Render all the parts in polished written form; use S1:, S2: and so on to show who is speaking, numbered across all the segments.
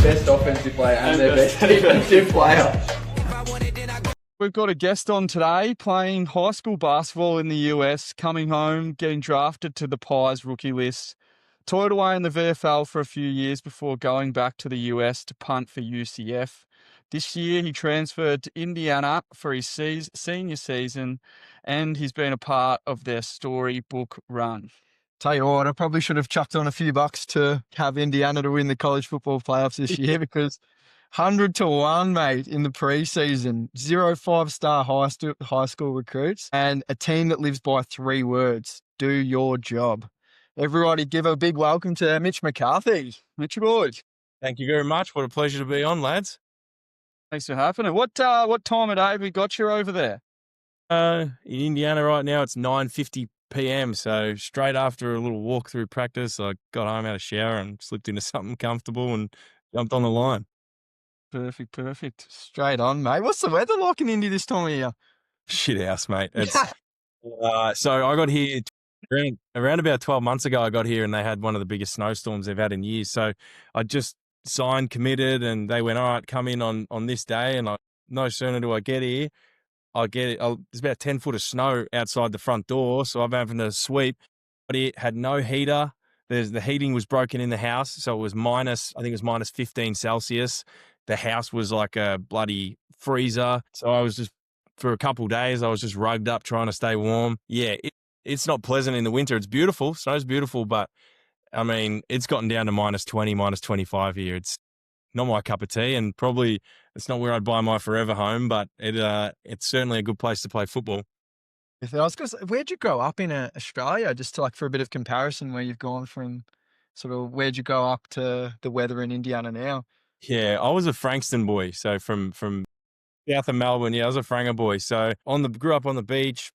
S1: best offensive player and their best defensive player.
S2: We've got a guest on today playing high school basketball in the US, coming home, getting drafted to the Pies rookie list. Toiled away in the VFL for a few years before going back to the US to punt for UCF. This year he transferred to Indiana for his senior season, and he's been a part of their storybook run.
S3: Tell you what, I probably should have chucked on a few bucks to have Indiana to win the college football playoffs this year because 100-1, mate, in the preseason. 0 5-star high school recruits and a team that lives by 3 words: do your job. Everybody give a big welcome to Mitch McCarthy. Mitch boys.
S4: Thank you very much. What a pleasure to be on, lads.
S2: Thanks for having it. What time of day have we got you over there?
S4: In Indiana right now, it's 9:50 p.m. So straight after a little walk through practice, I got home, had a shower and slipped into something comfortable and jumped on the line.
S2: Perfect.
S3: Straight on, mate. What's the weather like in Indy this time of year?
S4: Shit house, mate. It's so I got here around about 12 months ago. I got here and they had one of the biggest snowstorms they've had in years. So I just signed, committed, and they went, all right, come in on this day. And no sooner do I get here, there's about 10 foot of snow outside the front door. So I'm having to sweep. But it had no heater. The heating was broken in the house. So it was minus 15 Celsius. The house was like a bloody freezer. So I was just, for a couple of days, I was just rugged up trying to stay warm. Yeah, it's not pleasant in the winter. It's beautiful. Snow's beautiful, but I mean, it's gotten down to minus 20, minus 25 here. It's not my cup of tea, and probably it's not where I'd buy my forever home, but it's certainly a good place to play football.
S3: I was going to say, where'd you grow up in Australia? Just to, like, for a bit of comparison, where you've gone from sort of where'd you go up to the weather in Indiana now?
S4: Yeah, I was a Frankston boy. So from south of Melbourne, I was a Franger boy. So grew up on the beach.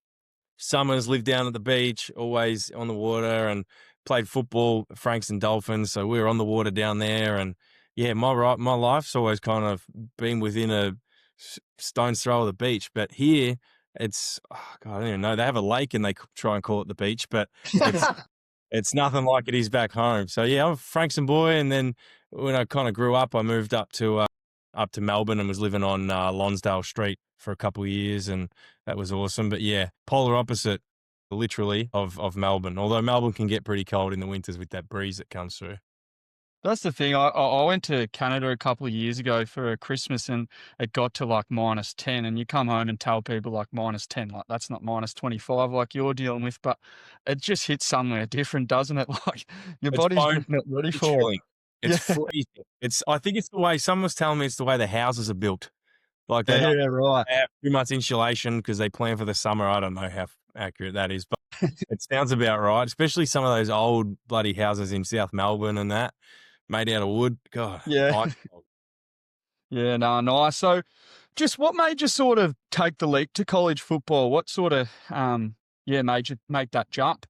S4: Summers lived down at the beach, always on the water, and played football, Frankston Dolphins. So we were on the water down there, and yeah, my life's always kind of been within a stone's throw of the beach. But here, it's God, I don't even know. They have a lake and they try and call it the beach, but it's nothing like it is back home. So yeah, I'm a Frankston boy, and then when I kind of grew up, I moved up to Melbourne and was living on Lonsdale Street for a couple of years, and that was awesome. But yeah, polar opposite, literally, of Melbourne. Although Melbourne can get pretty cold in the winters with that breeze that comes through.
S2: That's the thing. I went to Canada a couple of years ago for a Christmas, and it got to like minus 10, and you come home and tell people like minus 10, like that's not minus 25 like you're dealing with, but it just hits somewhere different, doesn't it? Like your body's just not ready for it.
S4: It's freezing. I think it's the way, someone was telling me it's the way the houses are built. Like they don't
S3: right.
S4: have too much insulation because they plan for the summer. I don't know how accurate that is, but it sounds about right, especially some of those old bloody houses in South Melbourne and that, made out of wood. God.
S2: Yeah. Yeah, no, nice. So just what made you sort of take the leap to college football? What sort of, made you make that jump?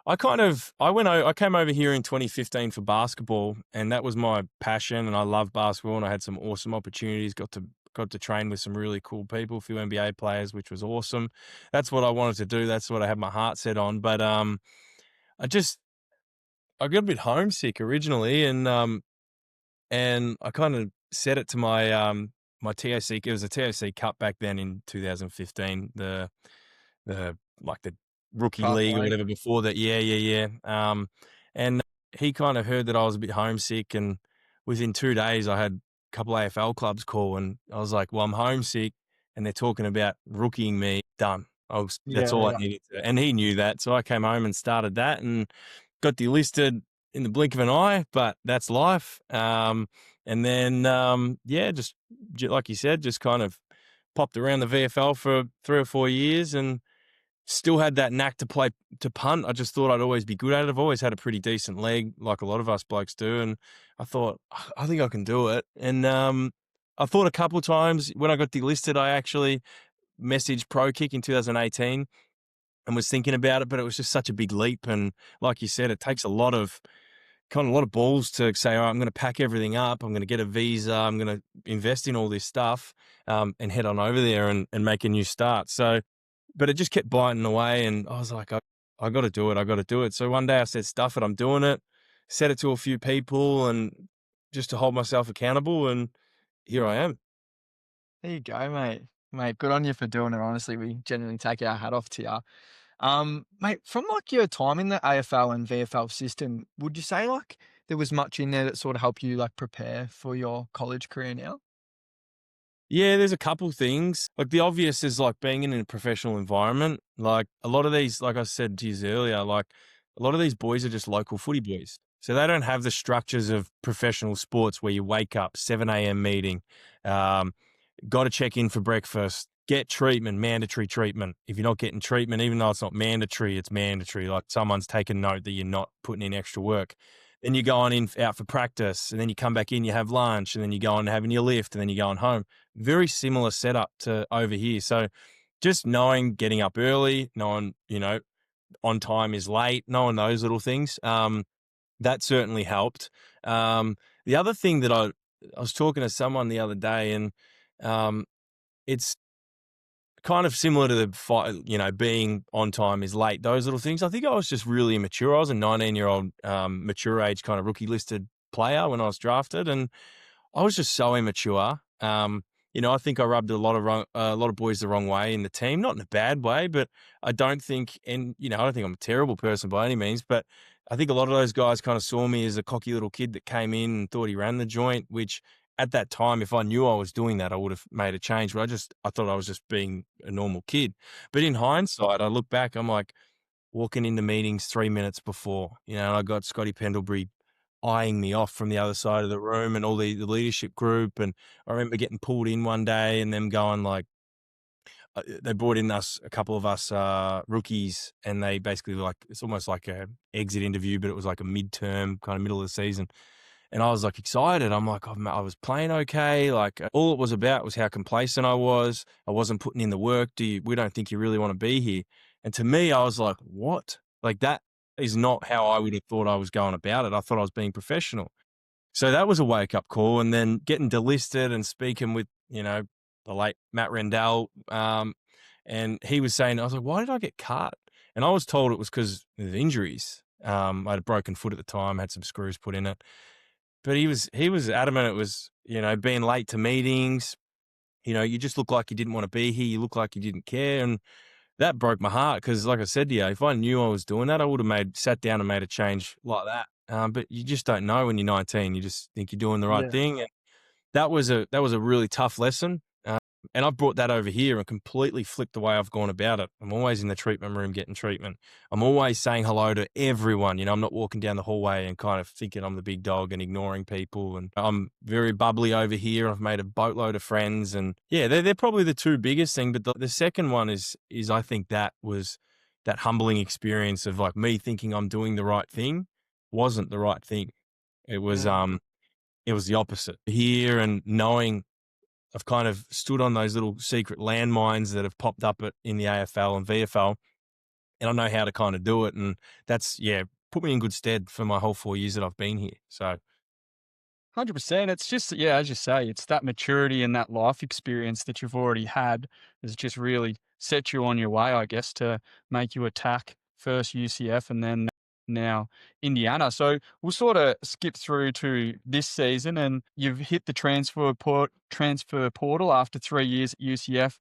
S4: I came over here in 2015 for basketball, and that was my passion, and I love basketball, and I had some awesome opportunities, got to train with some really cool people, a few NBA players, which was awesome. That's what I wanted to do. That's what I had my heart set on. But I got a bit homesick originally, and I kind of set it to my my TOC. It was a TOC Cup back then in 2015, the rookie league or whatever before that. Yeah. And he kind of heard that I was a bit homesick, and within 2 days I had a couple AFL clubs call, and I was like, well, I'm homesick and they're talking about rookieing me. Done. That's all I needed to. And he knew that. So I came home and started that and got delisted in the blink of an eye, but that's life. And then, just like you said, just kind of popped around the VFL for 3 or 4 years and still had that knack to punt. I just thought I'd always be good at it. I've always had a pretty decent leg, like a lot of us blokes do. And I thought, I think I can do it. And I thought a couple of times when I got delisted, I actually messaged Pro Kick in 2018 and was thinking about it, but it was just such a big leap. And like you said, it takes a lot of balls to say, all right, I'm going to pack everything up. I'm going to get a visa. I'm going to invest in all this stuff and head on over there and make a new start. So, but it just kept biting away, and I was like, I got to do it. I got to do it. So one day I said, stuff it, I'm doing it. Said it to a few people, and just to hold myself accountable, and here I am.
S3: There you go, mate. Mate, good on you for doing it. Honestly, we genuinely take our hat off to you. Mate, from like your time in the AFL and VFL system, would you say like there was much in there that sort of helped you like prepare for your college career now?
S4: Yeah, there's a couple things. Like the obvious is like being in a professional environment. Like a lot of these, like I said to you earlier, like a lot of these boys are just local footy boys. So they don't have the structures of professional sports where you wake up, 7 a.m. meeting, um, got to check in for breakfast, get treatment, mandatory treatment. If you're not getting treatment, even though it's not mandatory, it's mandatory. Like someone's taken note that you're not putting in extra work. Then you're going in out for practice, and then you come back in, you have lunch, and then you go on having your lift, and then you're going home. Very similar setup to over here. So just knowing getting up early, knowing, on time is late, knowing those little things, that certainly helped. The other thing that I was talking to someone the other day, and it's kind of similar to being on time is late, those little things. I think I was just really immature. I was a 19-year-old, mature age kind of rookie listed player when I was drafted, and I was just so immature. I think I rubbed a lot of boys the wrong way in the team, not in a bad way, but I don't think, I don't think I'm a terrible person by any means, but I think a lot of those guys kind of saw me as a cocky little kid that came in and thought he ran the joint, which at that time, if I knew I was doing that, I would have made a change. But I thought I was just being a normal kid. But in hindsight, I look back, I'm like walking into meetings 3 minutes before, and I got Scotty Pendlebury eyeing me off from the other side of the room and all the leadership group. And I remember getting pulled in one day and them going like, they brought in a couple of us rookies, and they basically it's almost like a exit interview, but it was like a midterm kind of middle of the season. And I was like excited. I'm like, I was playing okay. Like all it was about was how complacent I was. I wasn't putting in the work. We don't think you really want to be here. And to me, I was like, what? Like that is not how I would have thought I was going about it. I thought I was being professional. So that was a wake up call. And then getting delisted and speaking with, the late Matt Rendell. And he was saying, I was like, why did I get cut? And I was told it was because of injuries. I had a broken foot at the time, had some screws put in it. But he was adamant it was, being late to meetings. You just look like you didn't want to be here. You look like you didn't care. And that broke my heart because, like I said to you, if I knew I was doing that, I would have sat down and made a change like that. But you just don't know when you're 19. You just think you're doing the right thing. And that was a really tough lesson. And I've brought that over here and completely flipped the way I've gone about it. I'm always in the treatment room getting treatment. I'm always saying hello to everyone. I'm not walking down the hallway and kind of thinking I'm the big dog and ignoring people. And I'm very bubbly over here. I've made a boatload of friends. And yeah, they're probably the two biggest thing. But the second one is I think that was that humbling experience of like me thinking I'm doing the right thing wasn't the right thing. It was, it was the opposite here, and knowing I've kind of stood on those little secret landmines that have popped up in the AFL and VFL, and I know how to kind of do it. And that's, put me in good stead for my whole 4 years that I've been here. So
S2: 100%. It's just, as you say, it's that maturity and that life experience that you've already had has just really set you on your way, I guess, to make you attack first UCF and then now Indiana. So we'll sort of skip through to this season, and you've hit the transfer portal after 3 years at UCF.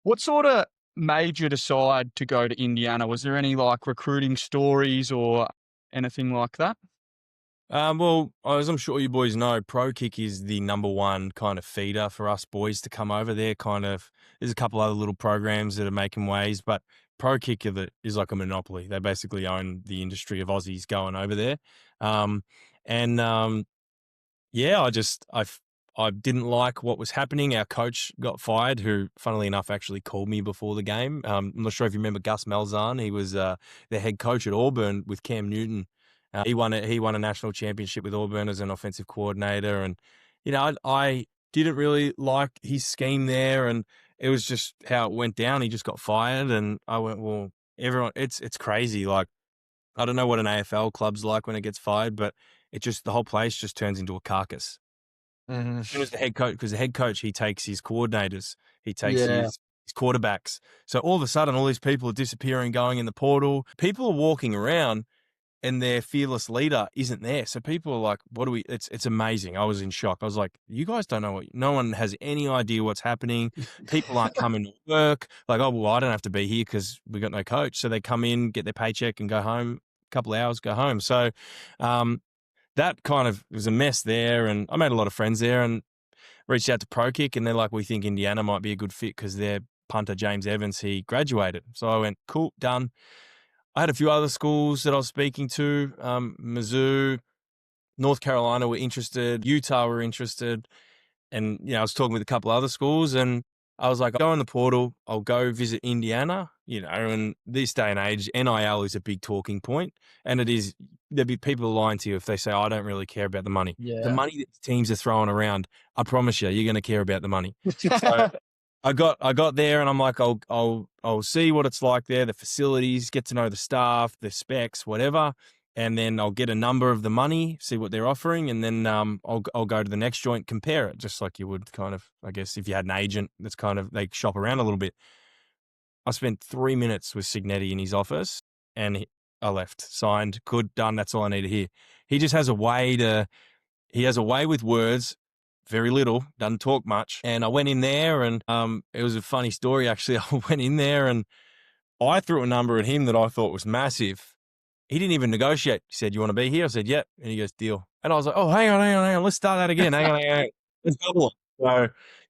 S2: What sort of made you decide to go to Indiana? Was there any like recruiting stories or anything like that?
S4: Well, as I'm sure you boys know, Pro Kick is the number one kind of feeder for us boys to come over there. There's a couple other little programs that are making waves, but Pro Kick is like a monopoly. They basically own the industry of Aussies going over there. I didn't like what was happening. Our coach got fired, who, funnily enough, actually called me before the game. I'm not sure if you remember Gus Malzahn. He was the head coach at Auburn with Cam Newton. He won a national championship with Auburn as an offensive coordinator, and I didn't really like his scheme there, and it was just how it went down. He just got fired, and I went, well, everyone, it's crazy. Like, I don't know what an AFL club's like when it gets fired, but the whole place just turns into a carcass.
S3: Mm-hmm.
S4: As soon as the head coach, because the head coach, he takes his coordinators, he takes his quarterbacks. So all of a sudden, all these people are disappearing, going in the portal. People are walking around and their fearless leader isn't there. So people are like, what do we, it's amazing. I was in shock. I was like, you guys don't know no one has any idea what's happening. People aren't coming to work. Like, oh, well, I don't have to be here because we got no coach. So they come in, get their paycheck and go home, a couple of hours, go home. So, that kind of was a mess there. And I made a lot of friends there and reached out to Pro Kick, and they're like, we think Indiana might be a good fit because their punter, James Evans, he graduated. So I went, cool, done. I had a few other schools that I was speaking to, Mizzou, North Carolina were interested, Utah were interested. And, I was talking with a couple other schools, and I was like, I'll go in the portal, I'll go visit Indiana, and this day and age, NIL is a big talking point. And it is, there'd be people lying to you if they say, I don't really care about the money.
S3: Yeah.
S4: The money that teams are throwing around, I promise you're going to care about the money. So I got there, and I'm like, I'll see what it's like there, the facilities, get to know the staff, the specs, whatever. And then I'll get a number of the money, see what they're offering, and then I'll go to the next joint, compare it, just like you would kind of, I guess, if you had an agent that's kind of, they shop around a little bit. I spent 3 minutes with Signetti in his office, and I left, signed, good, done, that's all I need to hear. He just has a way with words, very little, doesn't talk much. And I went in there, and it was a funny story, actually. I went in there, and I threw a number at him that I thought was massive. He didn't even negotiate. He said, you want to be here? I said, yep. And he goes, deal. And I was like, oh, hang on. Let's start that again. Hang on. Let's double it. So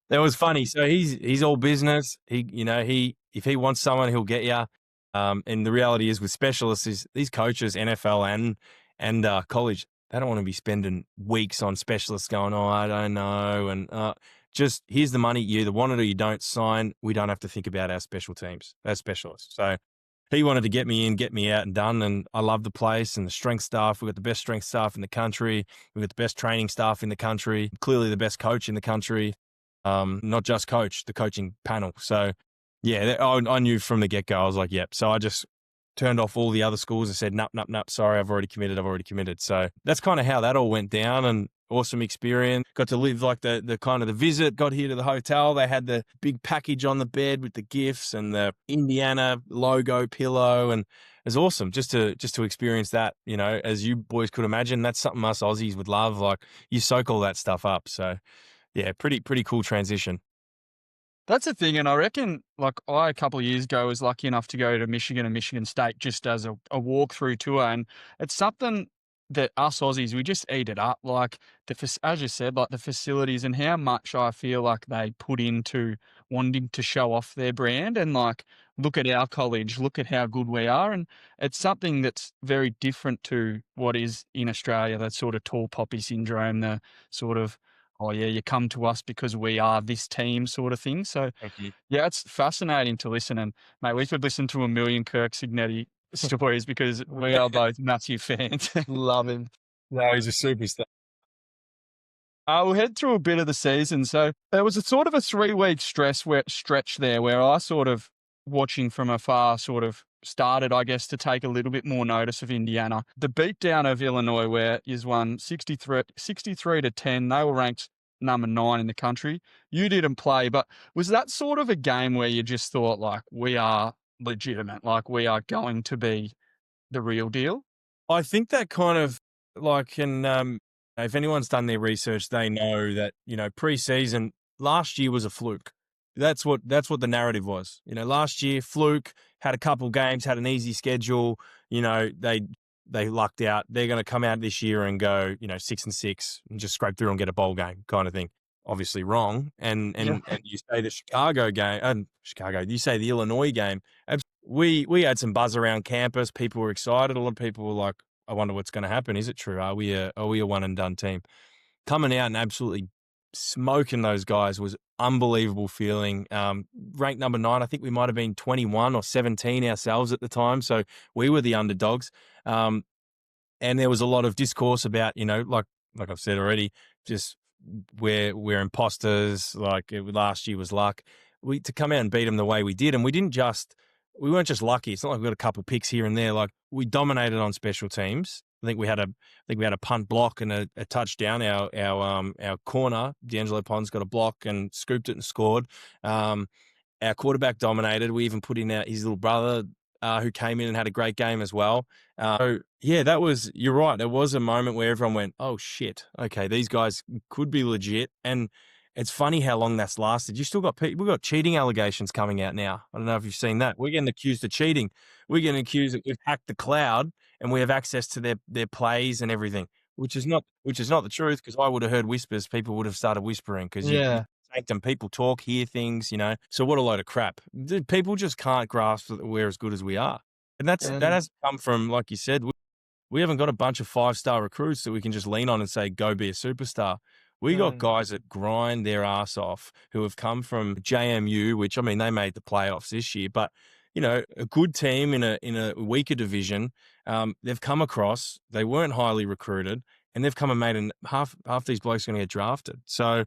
S4: that was funny. So he's all business. If he wants someone, he'll get you. And the reality is with specialists is these coaches, NFL and college, they don't want to be spending weeks on specialists going, oh, I don't know. And just here's the money. You either want it or you don't. Sign. We don't have to think about our special teams, our specialists. So he wanted to get me in, get me out and done. And I love the place and the strength staff. We've got the best strength staff in the country. We've got the best training staff in the country, clearly the best coach in the country. Not just coach, the coaching panel. So yeah, I knew from the get-go. I was like, yep. So I just turned off all the other schools and said, nope, sorry, I've already committed. So that's kind of how that all went down, and awesome experience. Got to live like the kind of the visit, got here to the hotel. They had the big package on the bed with the gifts and the Indiana logo pillow, and it was awesome just to experience that, as you boys could imagine. That's something us Aussies would love. Like, you soak all that stuff up. So yeah, pretty cool transition.
S2: That's the thing, and I reckon, like, I, a couple of years ago, was lucky enough to go to Michigan and Michigan State just as a walkthrough tour, and it's something that us Aussies, we just eat it up. Like, as you said, like the facilities and how much I feel like they put into wanting to show off their brand, and like, look at our college, look at how good we are, and it's something that's very different to what is in Australia, that sort of tall poppy syndrome, the sort of, oh yeah, you come to us because we are this team sort of thing. So
S4: Thank you.
S2: yeah, it's fascinating to listen. And mate, we could listen to a million Kirk Signetti stories because we are both massive fans.
S3: Love him.
S4: No, he's a superstar.
S2: We'll head through a bit of the season. So there was a sort of a 3-week stretch there where I sort of, watching from afar, sort of started, I guess, to take a little bit more notice of Indiana. The beatdown of Illinois, where is won 63-10. They were ranked number 9 in the country. You didn't play, but was that sort of a game where you just thought, like, we are legitimate, like we are going to be the real deal?
S4: I think that kind of like, and if anyone's done their research, they know that, pre-season last year was a fluke. That's what the narrative was. Last year, fluke, had a couple games, had an easy schedule. They lucked out. They're going to come out this year and go, 6-6 and just scrape through and get a bowl game kind of thing. Obviously wrong. And you say the Chicago game, you say the Illinois game. We had some buzz around campus. People were excited. A lot of people were like, I wonder what's going to happen. Is it true? Are we a one and done team? Coming out and absolutely smoking those guys was unbelievable feeling. Ranked number 9, I think we might have been 21 or 17 ourselves at the time. So we were the underdogs. And there was a lot of discourse about, like I've said already, just we're imposters. Like last year was luck. To come out and beat them the way we did. And we weren't just lucky. It's not like we got a couple picks here and there. Like, we dominated on special teams. I think we had a punt block and a touchdown. Our corner, D'Angelo Pons, got a block and scooped it and scored. Our quarterback dominated. We even put in his little brother, who came in and had a great game as well. So yeah, you're right. There was a moment where everyone went, oh shit, okay, these guys could be legit. And it's funny how long that's lasted. You still got we've got cheating allegations coming out now. I don't know if you've seen that. We're getting accused of cheating. We're getting accused that we've hacked the cloud and we have access to their plays and everything, which is not the truth, because I would have heard whispers. People would have started whispering because you sanctum, people talk, hear things, So what a load of crap. People just can't grasp that we're as good as we are. And that has come from, like you said, we haven't got a bunch of 5-star recruits that we can just lean on and say, go be a superstar. We got guys that grind their ass off who have come from JMU, which, I mean, they made the playoffs this year, but, a good team in a weaker division. They've come across, they weren't highly recruited, and they've come and made half these blokes are going to get drafted. So,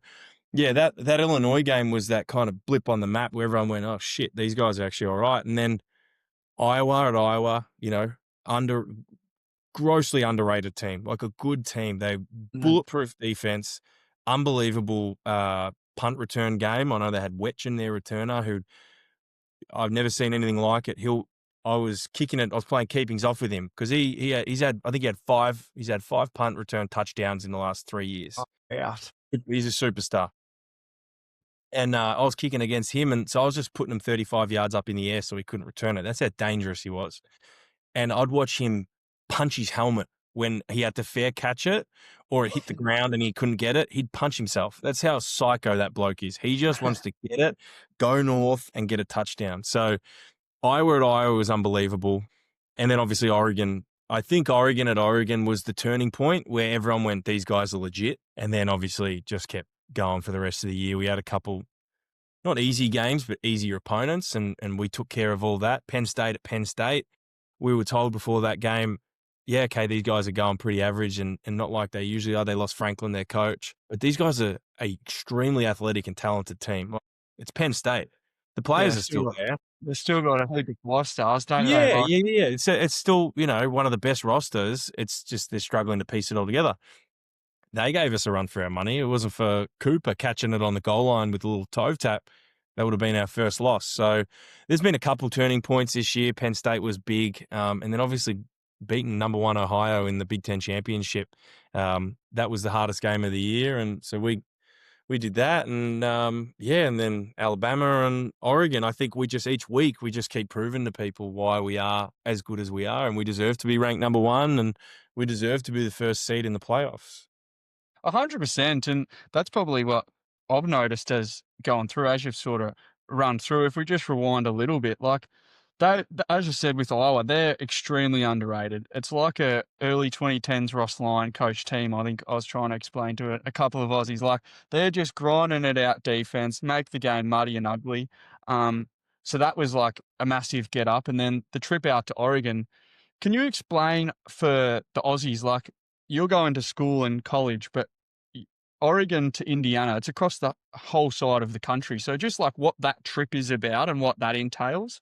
S4: yeah, that Illinois game was that kind of blip on the map where everyone went, oh, shit, these guys are actually all right. And then Iowa, grossly underrated team, like a good team. They bulletproof defense, unbelievable punt return game. I know they had Wetchen, their returner, who I've never seen anything like it. I was kicking it. I was playing keepings off with him because he's had five punt return touchdowns in the last 3 years. He's a superstar. And I was kicking against him, and so I was just putting him 35 yards up in the air so he couldn't return it. That's how dangerous he was. And I'd watch him punch his helmet when he had to fair catch it, or it hit the ground and he couldn't get it. He'd punch himself. That's how psycho that bloke is. He just wants to get it, go north, and get a touchdown. So Iowa was unbelievable. And then obviously Oregon. I think Oregon was the turning point where everyone went, these guys are legit. And then obviously just kept going for the rest of the year. We had a couple, not easy games, but easier opponents, and we took care of all that. Penn State at Penn State. We were told before that game, yeah, okay, these guys are going pretty average and not like they usually are. They lost Franklin, their coach. But these guys are an extremely athletic and talented team. It's Penn State. The players are still there.
S2: They've still got a heap of 5-stars, don't they?
S4: Yeah. It's still, one of the best rosters. It's just they're struggling to piece it all together. They gave us a run for our money. It wasn't for Cooper catching it on the goal line with a little toe tap. That would have been our first loss. So there's been a couple turning points this year. Penn State was big. And then obviously beating number 1 Ohio in the Big Ten Championship. That was the hardest game of the year. And so we did that. And and then Alabama and Oregon, I think each week we just keep proving to people why we are as good as we are. And we deserve to be ranked number 1, and we deserve to be the first seed in the playoffs.
S2: 100%. And that's probably what I've noticed as going through, as you've sort of run through. If we just rewind a little bit, like they, as you said with Iowa, they're extremely underrated. It's like a early 2010s Ross Lyon coach team. I think I was trying to explain to it, a couple of Aussies. Like they're just grinding it out defense, make the game muddy and ugly. So that was like a massive get up. And then the trip out to Oregon. Can you explain for the Aussies, like you're going to school and college, but Oregon to Indiana, it's across the whole side of the country. So just like what that trip is about and what that entails.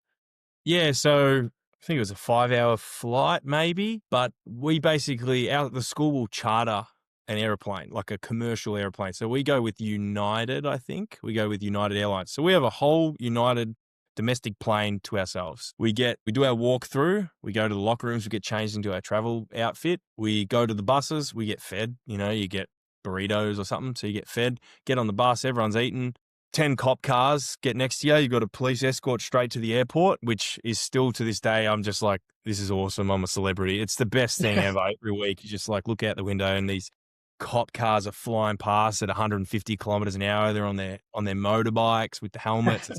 S4: Yeah, so I think it was a 5-hour flight maybe, but we basically, the school will charter an airplane, like a commercial airplane. So we go with United, I think. We go with United Airlines. So we have a whole United domestic plane to ourselves. We do our walkthrough. We go to the locker rooms. We get changed into our travel outfit. We go to the buses. We get fed. You get burritos or something. So you get fed, get on the bus. Everyone's eating. 10 cop cars get next to you. You've got a police escort straight to the airport, which is still to this day, I'm just like, this is awesome. I'm a celebrity. It's the best thing ever. Every week, you just like look out the window and these cop cars are flying past at 150 kilometers an hour. They're on their motorbikes with the helmets.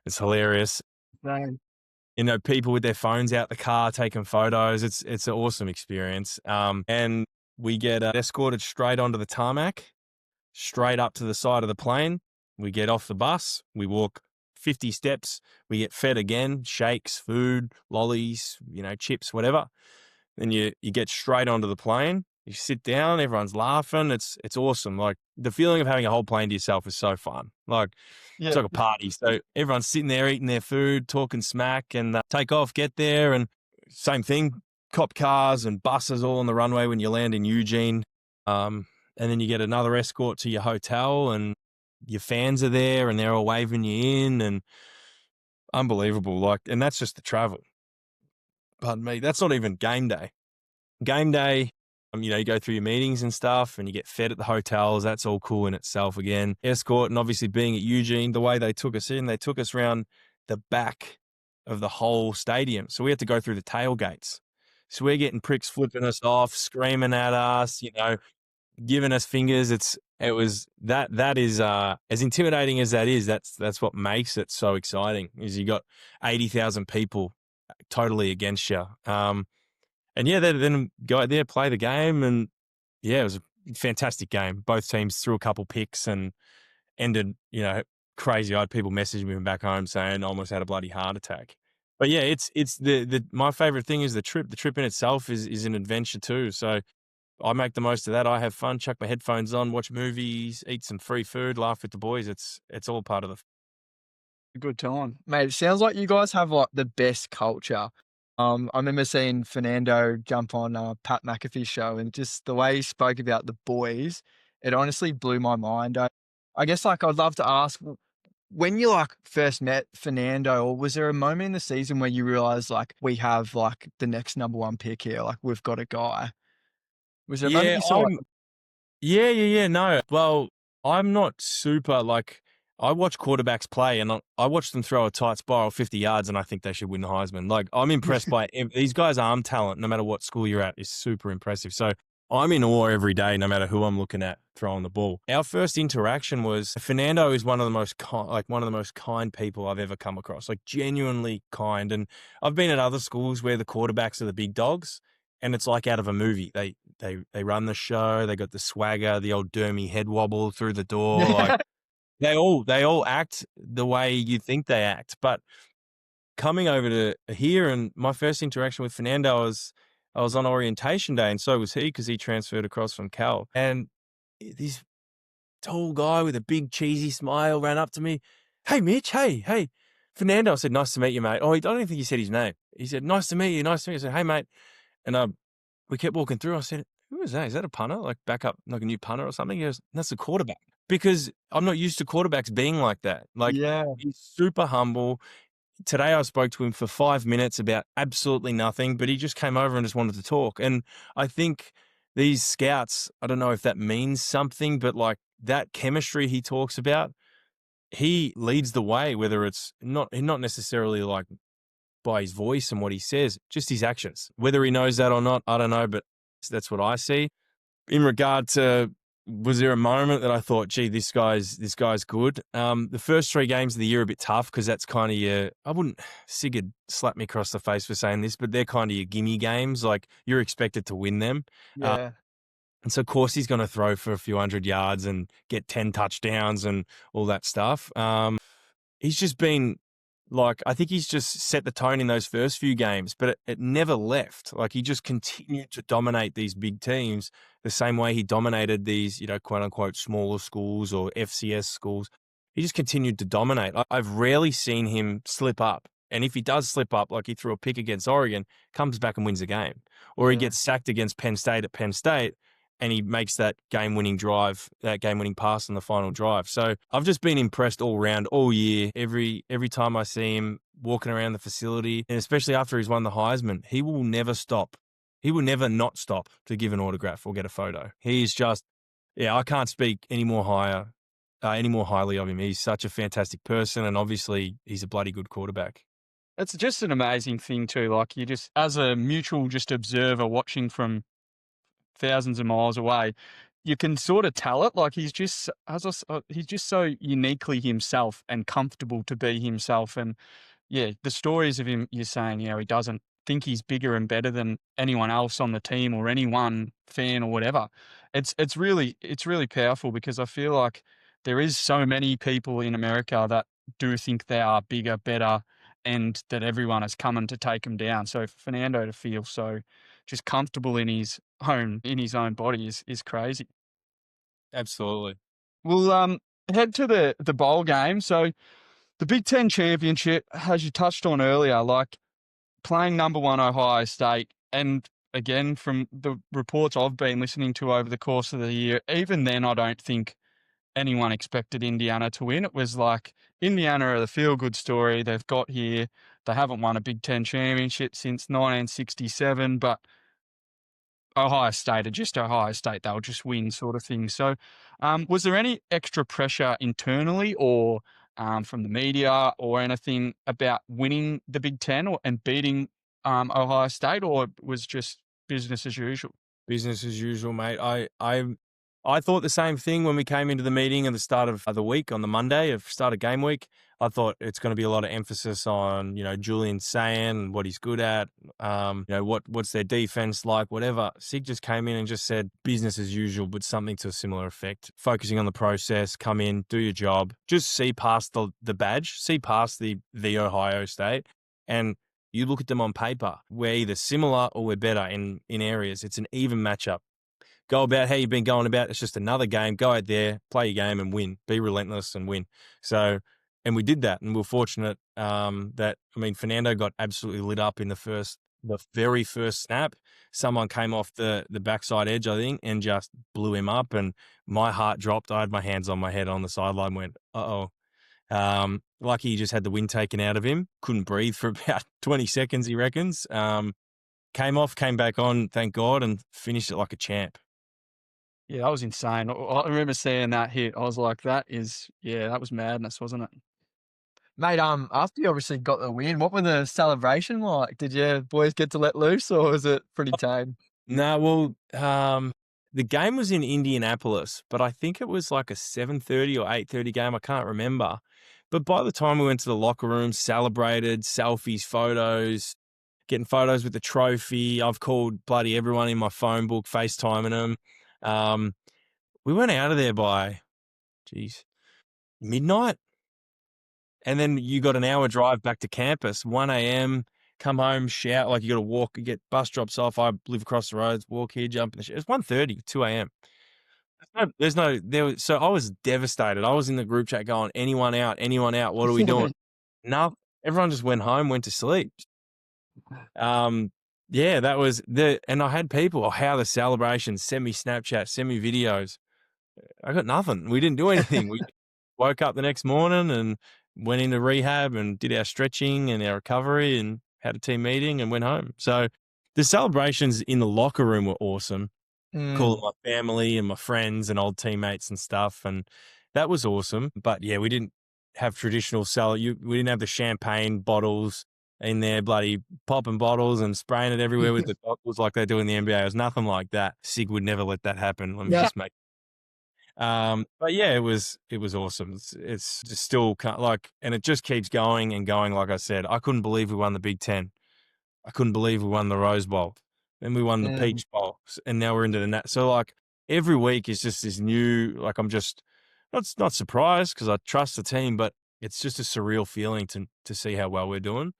S4: It's hilarious.
S2: Right.
S4: People with their phones out the car taking photos. It's an awesome experience. And we get escorted straight onto the tarmac, straight up to the side of the plane. We get off the bus. We walk 50 steps. We get fed again, shakes, food, lollies, chips, whatever. Then you get straight onto the plane. You sit down. Everyone's laughing. It's awesome. Like the feeling of having a whole plane to yourself is so fun. It's like a party. So everyone's sitting there eating their food, talking smack, and take off, get there, and same thing. Cop cars and buses all on the runway when you land in Eugene. And then you get another escort to your hotel, and your fans are there and they're all waving you in, and unbelievable. And that's just the travel. pardon me, that's not even game day. Game day, you go through your meetings and stuff and you get fed at the hotels. That's all cool in itself again. Escort, and obviously being at Eugene, the way they took us around the back of the whole stadium. So we had to go through the tailgates. So we're getting pricks flipping us off, screaming at us, giving us fingers. That is as intimidating as that is, that's what makes it so exciting, is you got 80,000 people totally against you. And yeah, then go out there, play the game, and yeah, it was a fantastic game. Both teams threw a couple picks and ended, crazy. I had people messaging me back home saying I almost had a bloody heart attack. But yeah, it's my favorite thing is the trip. The trip in itself is an adventure too. So I make the most of that. I have fun, chuck my headphones on, watch movies, eat some free food, laugh with the boys. It's all part of
S2: A good time.
S3: Mate, it sounds like you guys have like the best culture. I remember seeing Fernando jump on Pat McAfee's show, and just the way he spoke about the boys, it honestly blew my mind. I guess like I'd love to ask, when you like first met Fernando, or was there a moment in the season where you realized like we have like the next number one pick here, like we've got a guy? Was there a moment
S4: Yeah,
S3: you saw it?
S4: yeah. No, well, I'm not super like. I watch quarterbacks play, and I watch them throw a tight spiral 50 yards, and I think they should win the Heisman. Like, I'm impressed by these guys' arm talent, no matter what school you're at, is super impressive. So I'm in awe every day, no matter who I'm looking at throwing the ball. Our first interaction was Fernando is one of the most kind people I've ever come across, like genuinely kind. And I've been at other schools where the quarterbacks are the big dogs, and it's like out of a movie. They run the show, they got the swagger, the old dermy head wobble through the door, like. They all act the way you think they act. But coming over to here, and my first interaction with Fernando was I was on orientation day, and so was he, because he transferred across from Cal. And this tall guy with a big cheesy smile ran up to me. Hey, Mitch. Hey, Fernando. I said, nice to meet you, mate. Oh, I don't think he said his name. He said, nice to meet you. I said, hey, mate. And we kept walking through. I said, who is that? Is that a punter? Like backup, like a new punter or something? He goes, that's the quarterback. Because I'm not used to quarterbacks being like that. Like,
S3: Yeah.
S4: he's super humble. Today I spoke to him for 5 minutes about absolutely nothing, but he just came over and just wanted to talk. And I think these scouts, I don't know if that means something, but like that chemistry he talks about, he leads the way, whether it's not necessarily like by his voice and what he says, just his actions. Whether he knows that or not, I don't know, but that's what I see. In regard to, was there a moment that I thought, gee, this guy's good? The first 3 games of the year are a bit tough, because that's kind of Sig would slap me across the face for saying this, but they're kind of your gimme games. Like, you're expected to win them.
S3: Yeah.
S4: And so, of course, he's going to throw for a few hundred yards and get 10 touchdowns and all that stuff. He's just been, like, I think he's just set the tone in those first few games, but it never left. Like, he just continued to dominate these big teams the same way he dominated these, quote unquote, smaller schools or FCS schools. He just continued to dominate. I've rarely seen him slip up. And if he does slip up, like he threw a pick against Oregon, comes back and wins the game. Or he gets sacked against Penn State at Penn State, and he makes that game-winning pass on the final drive. So I've just been impressed all round, all year. Every time I see him walking around the facility, and especially after he's won the Heisman, he will never stop. He will never not stop to give an autograph or get a photo. He's just, I can't speak any more highly of him. He's such a fantastic person, and obviously he's a bloody good quarterback.
S2: It's just an amazing thing too. Like, you just, as a mutual just observer watching from thousands of miles away, you can sort of tell it. Like, he's just so uniquely himself and comfortable to be himself. And yeah, the stories of him, you're saying, he doesn't think he's bigger and better than anyone else on the team or any one fan or whatever. It's really powerful, because I feel like there is so many people in America that do think they are bigger, better, and that everyone is coming to take him down. So for Fernando to feel so just comfortable in his own body is crazy.
S4: Absolutely.
S2: We'll head to the bowl game. So the Big Ten Championship, as you touched on earlier, like playing number 1 Ohio State, and again, from the reports I've been listening to over the course of the year, even then I don't think anyone expected Indiana to win. It was like, Indiana are the feel-good story. They've got here. They haven't won a Big Ten championship since 1967, but Ohio State are just Ohio State. They'll just win sort of thing. So was there any extra pressure internally or from the media or anything about winning the Big Ten and beating Ohio State, or was just business as usual?
S4: Business as usual, mate. I thought the same thing when we came into the meeting at the start of the week on the Monday of start of game week. I thought it's going to be a lot of emphasis on, Julian Sayin, what he's good at, what's their defense like, whatever. Sig just came in and just said business as usual, but something to a similar effect. Focusing on the process, come in, do your job, just see past the badge, see past the Ohio State, and you look at them on paper. We're either similar or we're better in areas. It's an even matchup. Go about how you've been going about. It's just another game. Go out there, play your game and win. Be relentless and win. So, and we did that. And we're fortunate Fernando got absolutely lit up in the very first snap. Someone came off the backside edge, I think, and just blew him up. And my heart dropped. I had my hands on my head on the sideline and went, uh-oh. Lucky he just had the wind taken out of him. Couldn't breathe for about 20 seconds, he reckons. Came off, came back on, thank God, and finished it like a champ.
S2: Yeah, that was insane. I remember seeing that hit. I was like, that was madness, wasn't it?
S3: Mate, after you obviously got the win, what were the celebration like? Did you boys get to let loose, or was it pretty tame?
S4: No, well, the game was in Indianapolis, but I think it was like a 7:30 or 8:30 game. I can't remember. But by the time we went to the locker room, celebrated, selfies, photos, getting photos with the trophy. I've called bloody everyone in my phone book, FaceTiming them. We went out of there by, midnight. And then you got an hour drive back to campus, 1 a.m., come home, shout, like you got to walk, you get bus drops off. I live across the roads, walk here, jump in the shower. It's 1:30, 2 a.m. So I was devastated. I was in the group chat going, anyone out? What are we doing? No, everyone just went home, went to sleep. Yeah, that was and I had people, how the celebrations, send me Snapchat, send me videos. I got nothing. We didn't do anything. We woke up the next morning and went into rehab and did our stretching and our recovery and had a team meeting and went home. So the celebrations in the locker room were awesome. Calling my family and my friends and old teammates and stuff. And that was awesome. But yeah, we didn't have traditional we didn't have the champagne bottles in there, bloody popping bottles and spraying it everywhere with the bottles like they do in the NBA. It was nothing like that. Sig would never let that happen. Let me just make. But yeah, it was awesome. It's just still and it just keeps going and going. Like I said, I couldn't believe we won the Big Ten. I couldn't believe we won the Rose Bowl. Then we won the Peach Bowl, and now we're into the Nat. So every week is just this new. I'm just not surprised because I trust the team, but it's just a surreal feeling to see how well we're doing.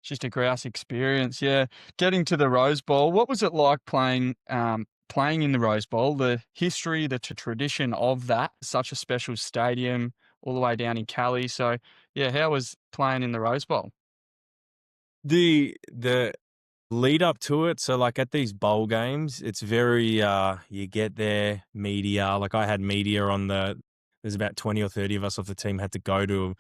S2: Just a grouse experience, yeah. Getting to the Rose Bowl, what was it like playing in the Rose Bowl? The history, the tradition of that, such a special stadium, all the way down in Cali. So, yeah, how was playing in the Rose Bowl?
S4: The lead up to it, so at these bowl games, it's very you get there, media. I had media on there's about 20 or 30 of us off the team had to go to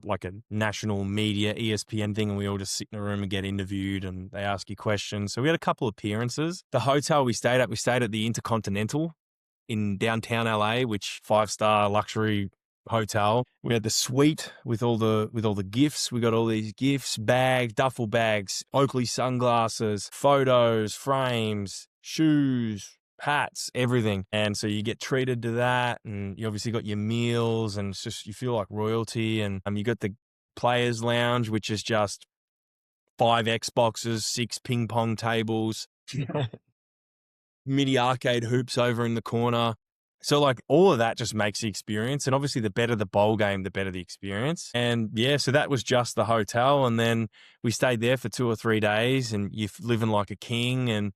S4: a national media ESPN thing, and we all just sit in a room and get interviewed and they ask you questions. So we had a couple appearances. The hotel we stayed at the Intercontinental in downtown LA, which 5-star luxury hotel. We had the suite with all the gifts. We got all these gifts, bags, duffel bags, Oakley sunglasses, photos, frames, shoes, hats, everything. And so you get treated to that, and you obviously got your meals, and it's just, you feel like royalty. And you got the players lounge, which is just 5 Xboxes, 6 ping pong tables, mini arcade hoops over in the corner. So all of that just makes the experience. And obviously the better the bowl game, the better the experience. And yeah, so that was just the hotel. And then we stayed there for 2 or 3 days, and you're living like a king. And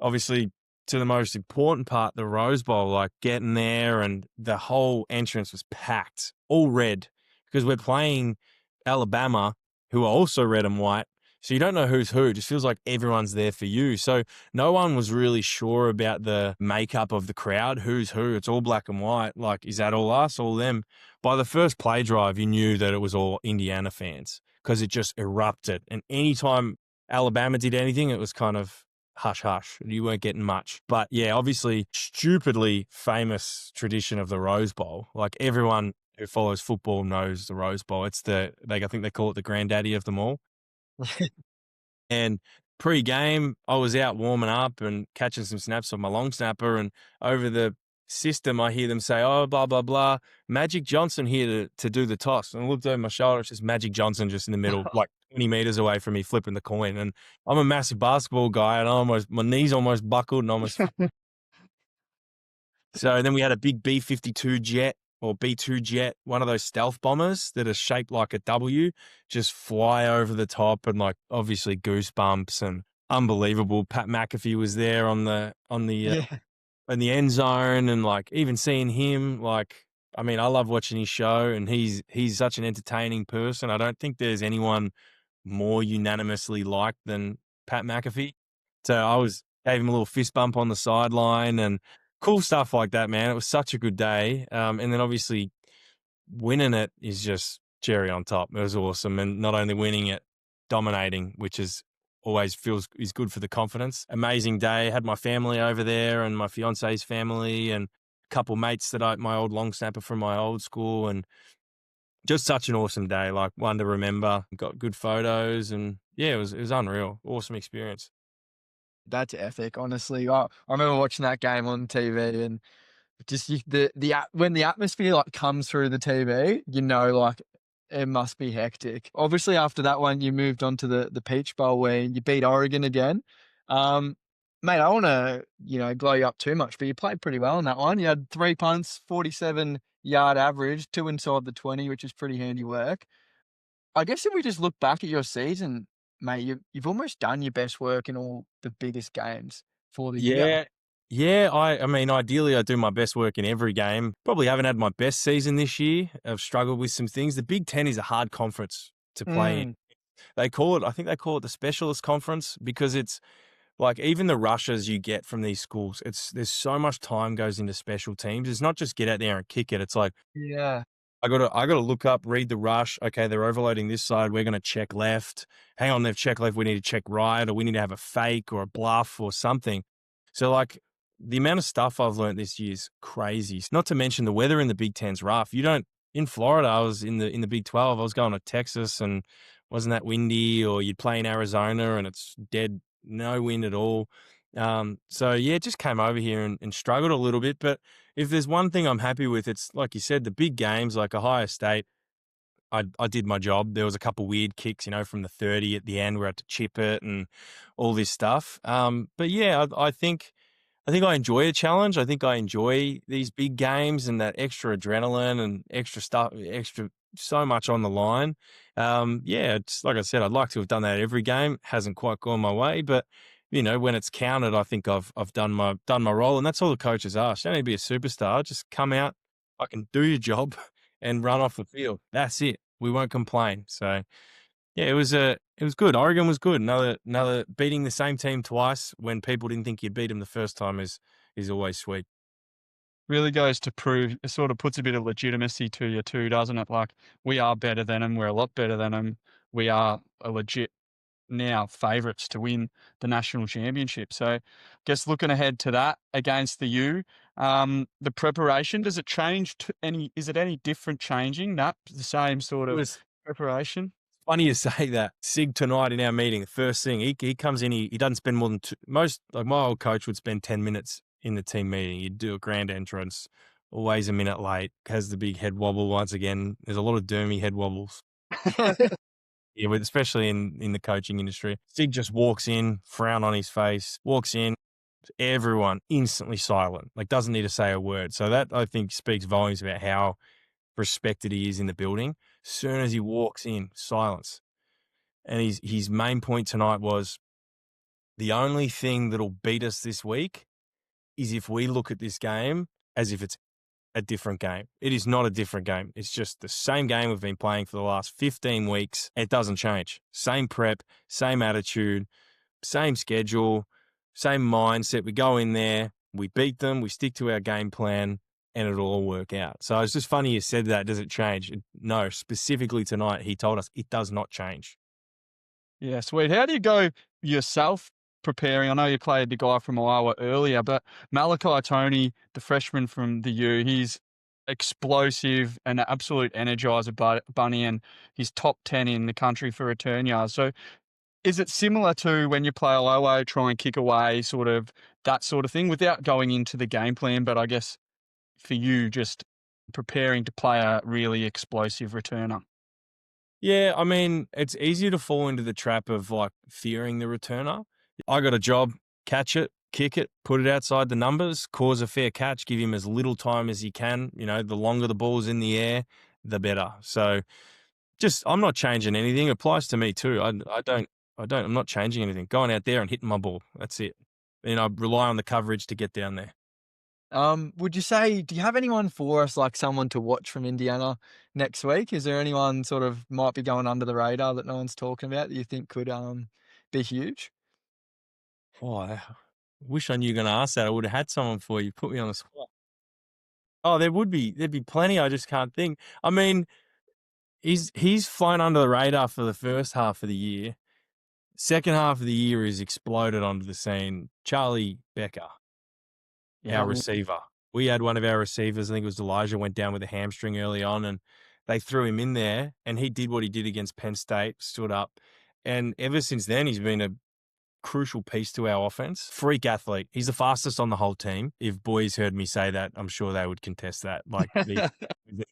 S4: obviously, to the most important part, the Rose Bowl, getting there, and the whole entrance was packed, all red, because we're playing Alabama, who are also red and white. So you don't know who's who. It just feels like everyone's there for you. So no one was really sure about the makeup of the crowd, who's who. It's all black and white. Is that all us, all them? By the first play drive, you knew that it was all Indiana fans, because it just erupted. And anytime Alabama did anything, it was kind of hush hush. You weren't getting much. But yeah, obviously, stupidly famous tradition of the Rose Bowl. Like everyone who follows football knows the Rose Bowl. It's I think they call it the granddaddy of them all. And pre-game, I was out warming up and catching some snaps of my long snapper, and over the system, I hear them say, "Oh, blah blah blah, Magic Johnson here to do the toss." And I looked over my shoulder, it's just Magic Johnson just in the middle, like 20 meters away from me, flipping the coin. And I'm a massive basketball guy, and my knees almost buckled, and almost. So then we had a big B-52 jet or B-2 jet, one of those stealth bombers that are shaped like a W, just fly over the top, and like obviously goosebumps and unbelievable. Pat McAfee was there on the in the end zone, and like even seeing him, like, I mean, I love watching his show, and he's such an entertaining person. I don't think there's anyone more unanimously liked than Pat McAfee. So gave him a little fist bump on the sideline and cool stuff like that, man. It was such a good day. And then obviously winning it is just cherry on top. It was awesome. And not only winning it, dominating, which is is good for the confidence. Amazing day. Had my family over there and my fiance's family and a couple mates my old long snapper from my old school, and just such an awesome day, like one to remember. Got good photos, and yeah, it was unreal. Awesome experience.
S3: That's epic, honestly. I remember watching that game on TV, and just when the atmosphere like comes through the TV, like it must be hectic. Obviously, after that one, you moved on to the Peach Bowl where you beat Oregon again. Mate, I want to glow you up too much, but you played pretty well in that one. You had 3 punts, 47-yard average, 2 inside the 20, which is pretty handy work. I guess if we just look back at your season, mate, you've almost done your best work in all the biggest games for the year.
S4: Yeah. Yeah, I mean, ideally, I do my best work in every game. Probably haven't had my best season this year. I've struggled with some things. The Big Ten is a hard conference to play in. I think they call it the specialist conference, because it's like even the rushes you get from these schools, there's so much time goes into special teams. It's not just get out there and kick it. It's like,
S3: Yeah.
S4: I gotta look up, read the rush. Okay, they're overloading this side. We're gonna check left. Hang on, they've checked left. We need to check right, or we need to have a fake or a bluff or something. So like the amount of stuff I've learned this year is crazy. Not to mention the weather in the Big Ten's rough. In Florida, I was in the Big 12. I was going to Texas and wasn't that windy, or you'd play in Arizona and it's dead, no wind at all. So yeah, just came over here and struggled a little bit. But if there's one thing I'm happy with, it's like you said, the big games like Ohio State. I did my job. There was a couple weird kicks, from the 30 at the end where I had to chip it and all this stuff. But yeah, I think I enjoy a challenge. I think I enjoy these big games and that extra adrenaline and extra stuff, so much on the line. Yeah, it's like I said, I'd like to have done that every game. Hasn't quite gone my way, but when it's counted, I think I've done my role, and that's all the coaches ask. You don't need to be a superstar. Just come out, fucking do your job, and run off the field. That's it. We won't complain. So yeah, it was good. Oregon was good. Another beating the same team twice when people didn't think you'd beat them the first time is always sweet.
S2: Really goes to prove, it sort of puts a bit of legitimacy to you too, doesn't it? Like, we are better than them. We're a lot better than them. We are a legit now favourites to win the national championship. So I guess looking ahead to that against the U, the preparation, does it change is it any different changing? The same sort of preparation?
S4: Funny you say that. Sig tonight in our meeting, the first thing, he comes in, he doesn't spend more than like my old coach would spend 10 minutes in the team meeting. You'd do a grand entrance, always a minute late, has the big head wobble once again. There's a lot of doomy head wobbles. Yeah, especially in the coaching industry. Sig just walks in, frown on his face, walks in, everyone instantly silent, like doesn't need to say a word. So that, I think, speaks volumes about how respected he is in the building. As soon as he walks in, silence. And his main point tonight was, the only thing that'll beat us this week is if we look at this game as if it's a different game. It is not a different game. It's just the same game we've been playing for the last 15 weeks. It doesn't change. Same prep, same attitude, same schedule, same mindset. We go in there, we beat them, we stick to our game plan, and it'll all work out. So it's just funny you said that. Does it change? No, specifically tonight, he told us it does not change.
S2: Yeah, sweet. How do you go yourself preparing? I know you played the guy from Iowa earlier, but Malachi Tony, the freshman from the U, he's explosive and an absolute energizer bunny, and he's top 10 in the country for return yards. So is it similar to when you play Iowa, try and kick away, sort of that sort of thing, without going into the game plan? But I guess for you, just preparing to play a really explosive returner.
S4: Yeah, I mean, it's easier to fall into the trap of like fearing the returner. I got a job, catch it, kick it, put it outside the numbers, cause a fair catch, give him as little time as he can. You know, the longer the ball's in the air, the better. So I'm not changing anything. It applies to me too. I'm not changing anything. Going out there and hitting my ball. That's it. You know, rely on the coverage to get down there.
S3: Would you say, do you have anyone for us, like someone to watch from Indiana next week? Is there anyone sort of might be going under the radar that no one's talking about that you think could be huge?
S4: Oh, I wish I knew you were going to ask that. I would have had someone for you. Put me on the spot. Oh, there'd be plenty. I just can't think. I mean, he's flown under the radar for the first half of the year. Second half of the year, he's exploded onto the scene. Charlie Becker, our receiver. We had one of our receivers, I think it was Elijah, went down with a hamstring early on, and they threw him in there, and he did what he did against Penn State, stood up. And ever since then, he's been a crucial piece to our offense. Freak athlete. He's the fastest on the whole team. If boys heard me say that, I'm sure they would contest that. Like, they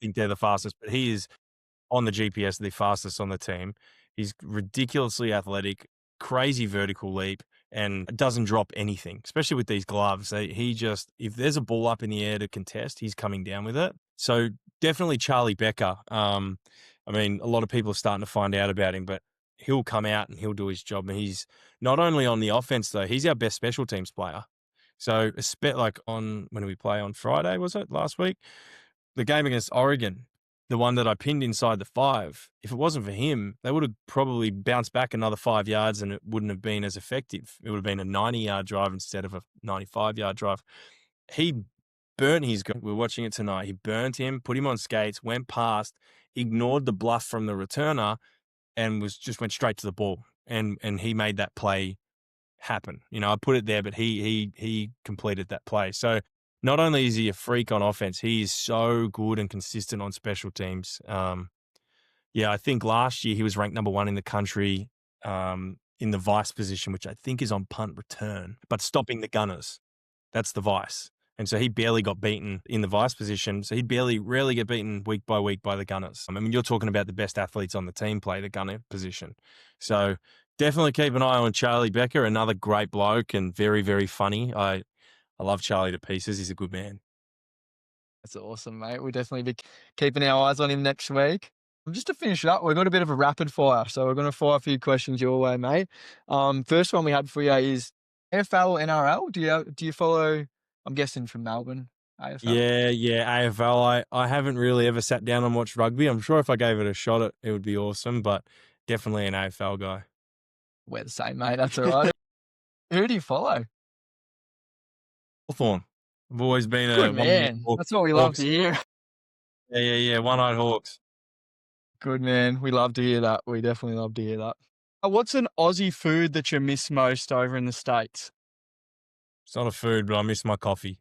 S4: think they're the fastest, but he is on the GPS, the fastest on the team. He's ridiculously athletic, crazy vertical leap, and doesn't drop anything, especially with these gloves. If there's a ball up in the air to contest, he's coming down with it. So definitely Charlie Becker. I mean, a lot of people are starting to find out about him, but he'll come out and he'll do his job. And he's not only on the offense, though, he's our best special teams player. So, like when we play on Friday, was it last week? The game against Oregon, the one that I pinned inside the 5, if it wasn't for him, they would have probably bounced back another 5 yards and it wouldn't have been as effective. It would have been a 90-yard drive instead of a 95-yard drive. He burnt his guy. We're watching it tonight. He burnt him, put him on skates, went past, ignored the bluff from the returner, and went straight to the ball. And he made that play happen. You know, I put it there, but he completed that play. So not only is he a freak on offense, he is so good and consistent on special teams. I think last year he was ranked number 1 in the country in the vice position, which I think is on punt return, but stopping the gunners. That's the vice. And so he barely got beaten in the vice position. So he'd rarely get beaten week by week by the gunners. I mean, you're talking about the best athletes on the team play the gunner position. So definitely keep an eye on Charlie Becker, another great bloke and very, very funny. I love Charlie to pieces. He's a good man.
S3: That's awesome, mate. We'll definitely be keeping our eyes on him next week. Just to finish it up, we've got a bit of a rapid fire. So we're going to fire a few questions your way, mate. First one we had for you is AFL, NRL. Do you follow, I'm guessing from Melbourne, AFL?
S4: Yeah, AFL. I haven't really ever sat down and watched rugby. I'm sure if I gave it a shot, it would be awesome, but definitely an AFL guy.
S3: We're the same, mate. That's all right. Who do you follow?
S4: Hawthorn. I've always been a
S3: Good man. That's what we love to hear.
S4: Yeah. One-eyed Hawks.
S3: Good man. We love to hear that. We definitely love to hear that.
S2: What's an Aussie food that you miss most over in the States?
S4: It's not a food, but I miss my coffee.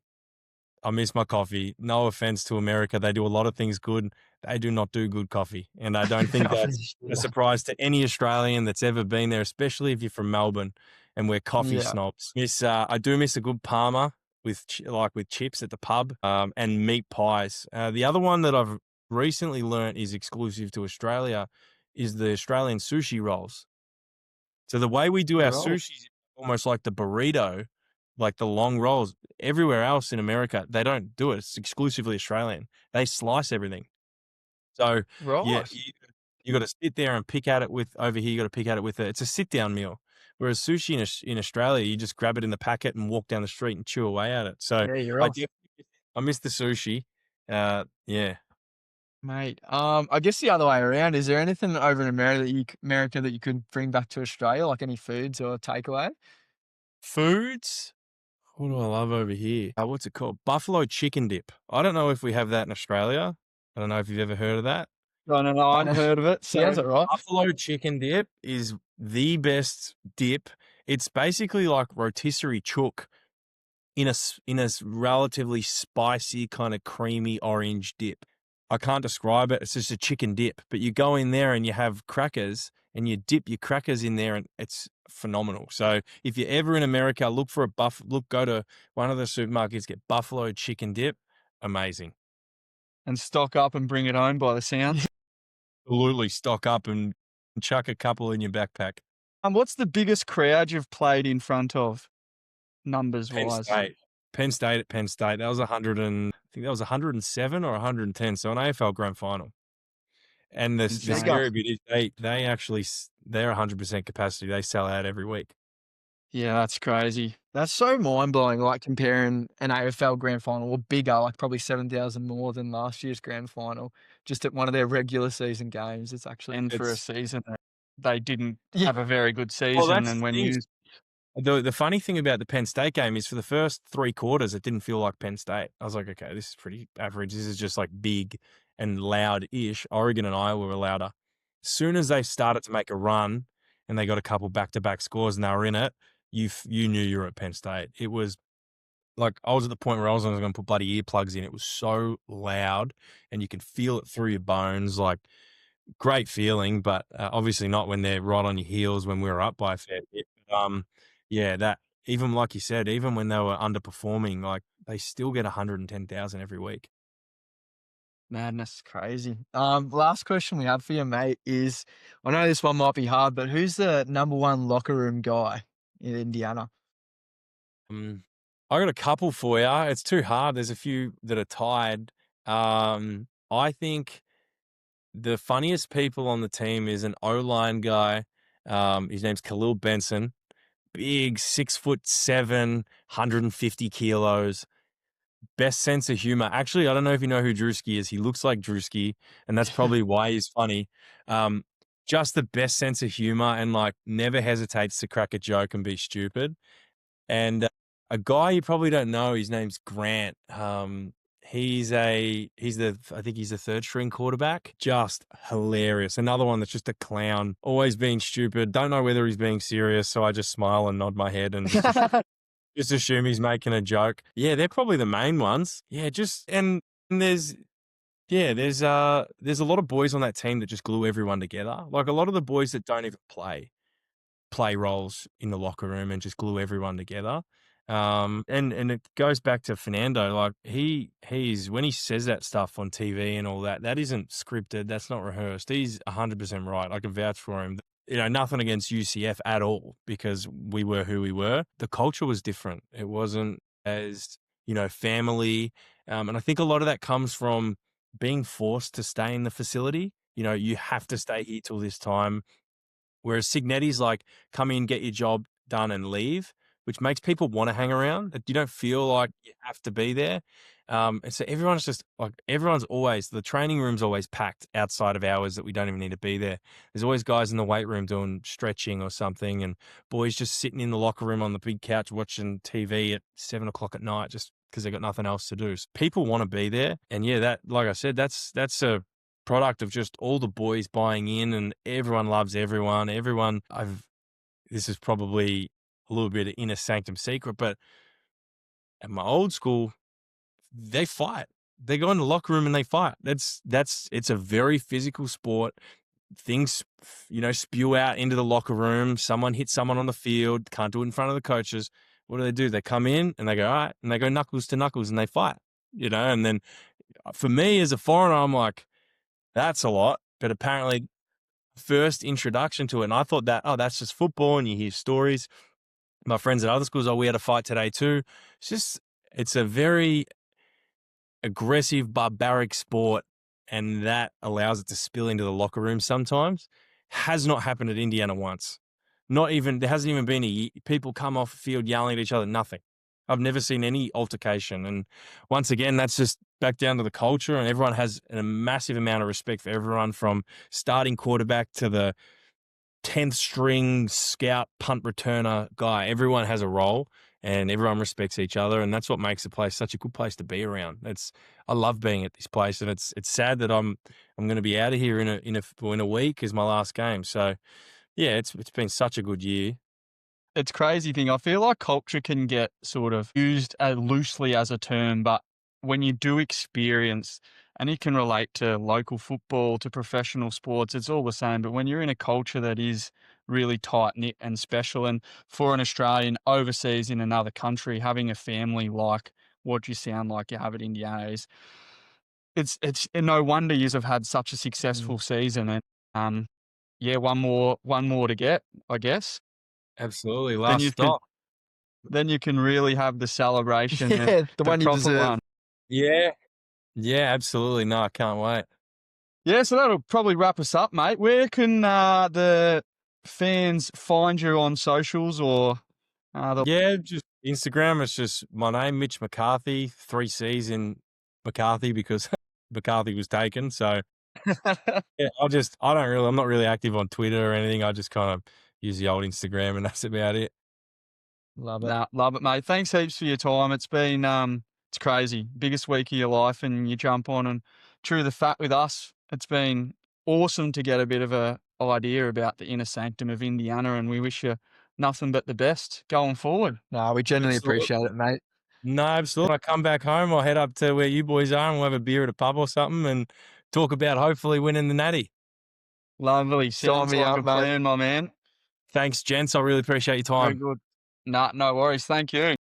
S4: No offense to America. They do a lot of things good. They do not do good coffee. And I don't think that's a surprise to any Australian that's ever been there, especially if you're from Melbourne and we're coffee snobs. I do miss a good Palmer with chips at the pub and meat pies. The other one that I've recently learnt is exclusive to Australia is the Australian sushi rolls. So the way we do our sushi is almost like the burrito, like the long rolls. Everywhere else in America, they don't do it. It's exclusively Australian. They slice everything. So you got to sit there and pick at it with, over here, you got to pick at it with it's a sit-down meal. Whereas sushi in Australia, you just grab it in the packet and walk down the street and chew away at it. So I miss the sushi.
S3: Mate, I guess the other way around, is there anything over in America that you could bring back to Australia, like any foods or takeaway?
S4: Foods? What do I love over here? What's it called? Buffalo chicken dip. I don't know if we have that in Australia. I don't know if you've ever heard of that.
S2: I don't know. I hadn't heard of it.
S3: Sounds
S2: So
S3: alright.
S4: Buffalo chicken dip is the best dip. It's basically like rotisserie chook in a relatively spicy kind of creamy orange dip. I can't describe it. It's just a chicken dip, but you go in there and you have crackers and you dip your crackers in there and it's phenomenal. So if you're ever in America, go to one of the supermarkets, get buffalo chicken dip. Amazing.
S2: and stock up and bring it home by the sound.
S4: Absolutely stock up and chuck a couple in your backpack.
S2: What's the biggest crowd you've played in front of, numbers
S4: Penn
S2: wise?
S4: State. Penn State at Penn State. That was 107 or 110. So an AFL grand final. And the
S2: Insane.
S4: scary bit is they're 100% capacity. They sell out every week.
S2: Yeah, that's crazy.
S3: That's so mind blowing. Like comparing an AFL grand final or bigger, like probably 7,000 more than last year's grand final, just at one of their regular season games. It's actually
S2: And for a
S4: It's-
S2: season, they didn't
S3: Yeah.
S2: have a very good season.
S4: Well, that's
S2: and
S4: the
S2: when
S4: thing.
S2: you
S4: The funny thing about the Penn State game is for the first 3 quarters, it didn't feel like Penn State. I was like, okay, this is pretty average. This is just like big and loud-ish. Oregon and Iowa were louder. As soon as they started to make a run and they got a couple back-to-back scores and they were in it, you knew you were at Penn State. It was like I was at the point where I was going to put bloody earplugs in. It was so loud and you can feel it through your bones. Like great feeling, but obviously not when they're right on your heels when we were up by a fair bit. Yeah, that even like you said, even when they were underperforming, like they still get 110,000 every week.
S2: madness,
S3: crazy. Last question we have for you, mate, is I know this one might be hard, but who's the number one locker room guy in Indiana?
S4: I got a couple for you. It's too hard. There's a few that are tied. I think the funniest people on the team is an O-line guy. His name's Khalil Benson. Big, 6'7", 150 kilos. Best sense of humor. Actually, I don't know if you know who Drewski is. He looks like Drewski, and that's probably why he's funny. Just the best sense of humor and like never hesitates to crack a joke and be stupid. And a guy you probably don't know, his name's Grant. I think he's the third string quarterback. Just hilarious. Another one that's just a clown, always being stupid. Don't know whether he's being serious, so I just smile and nod my head and just assume he's making a joke. Yeah, they're probably the main ones. Yeah, and there's a lot of boys on that team that just glue everyone together. Like a lot of the boys that don't even play roles in the locker room and just glue everyone together. And it goes back to Fernando. Like he's when he says that stuff on TV and all that, that isn't scripted. That's not rehearsed. He's 100% right. I can vouch for him. You know, nothing against UCF at all because we were who we were. The culture was different. It wasn't as, family. And I think a lot of that comes from being forced to stay in the facility. You have to stay here till this time. Whereas Signetti's like, come in, get your job done and leave, which makes people want to hang around. You don't feel like you have to be there. And so the training room's always packed outside of hours that we don't even need to be there. There's always guys in the weight room doing stretching or something and boys just sitting in the locker room on the big couch watching TV at 7:00 at night just because they've got nothing else to do. So people want to be there. And yeah, that, like I said, that's a product of just all the boys buying in and everyone loves everyone. This is probably a little bit of inner sanctum secret, but at my old school, they fight. They go in the locker room and they fight. It's a very physical sport. Things, spew out into the locker room. Someone hits someone on the field, can't do it in front of the coaches. What do? They come in and they go, all right, and they go knuckles to knuckles and they fight, and then for me as a foreigner, I'm like, that's a lot. But apparently first introduction to it, and I thought that's just football and you hear stories. My friends at other schools, we had a fight today too. It's a very aggressive, barbaric sport, and that allows it to spill into the locker room sometimes. Has not happened at Indiana once. There hasn't even been people come off the field yelling at each other, nothing. I've never seen any altercation. And once again, that's just back down to the culture, and everyone has a massive amount of respect for everyone from starting quarterback to the 10th string scout punt returner guy. Everyone has a role and everyone respects each other, and that's what makes the place such a good place to be around. I love being at this place, and it's sad that I'm going to be out of here in a week is my last game. So yeah, it's been such a good year.
S2: It's crazy thing. I feel like culture can get sort of used loosely as a term, but when you do experience, and you can relate to local football, to professional sports, it's all the same. But when you're in a culture that is really tight knit and special, and for an Australian overseas in another country, having a family like what you sound like you have at Indiana is, it's no wonder you have had such a successful season. And yeah, one more to get, I guess.
S4: Absolutely,
S2: Then
S4: last
S2: you
S4: stop.
S2: Then you can really have the celebration.
S3: Yeah, the one you
S2: proper
S3: deserve.
S2: one.
S4: Yeah, absolutely. No, I can't wait.
S2: Yeah, so that'll probably wrap us up, mate. Where can the fans find you on socials or
S4: Yeah, just Instagram. It's just my name, Mitch McCarthy, 3 C's in McCarthy because McCarthy was taken. So yeah, I'm not really active on Twitter or anything. I just kind of use the old Instagram and that's about it.
S3: Love it.
S2: Nah, love it, mate. Thanks heaps for your time. It's been it's crazy. Biggest week of your life, and you jump on and chew the fat with us. It's been awesome to get a bit of a idea about the inner sanctum of Indiana, and we wish you nothing but the best going forward.
S3: No, we genuinely
S4: Absolutely.
S3: appreciate it, mate.
S4: No, absolutely. When I come back home, I'll head up to where you boys are and we'll have a beer at a pub or something and talk about hopefully winning the Natty.
S2: Lovely.
S3: Sign
S2: Sounds
S3: me
S2: like
S3: up,
S2: a
S3: mate.
S2: plan, my man.
S4: Thanks, gents. I really appreciate your
S2: Very
S4: time.
S2: good. Nah, no worries. Thank you.